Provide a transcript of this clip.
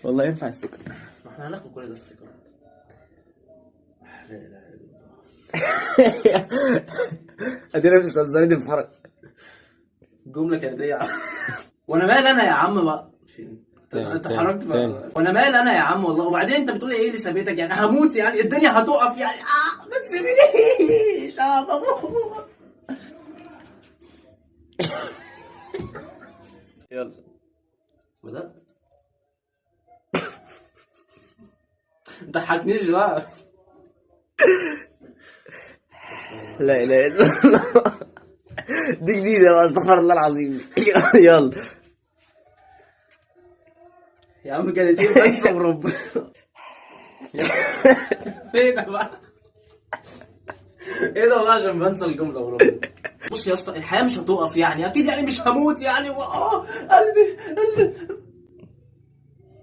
والله ينفع السكر. ما احنا هناخد كل ده استيكرات. لا اله الا الله. ادينا مستنزلين الفرق. الجمله كانت ايه يا عم؟ وانا مال انا يا عم بقى فين؟ انت حركت بقى. وانا مال انا يا عم والله. وبعدين انت بتقول ايه اللي سابتك يعني؟ هموت يعني؟ الدنيا هتقف يعني؟ ما تسيبنيش يا بابا. يلا بدأت. ما تضحكنيش بقى. لا اله الا الله. دي جديدة بقى، استغفر الله العظيم. يلا يا عم كانت ايه؟ بنسى وربنا. ايه ده بقى؟ ايه ده والله عشان بنسى الجمله وربنا. بص يا اسطى، الحياه مش هتقف يعني، اكيد يعني مش هموت يعني. قلبي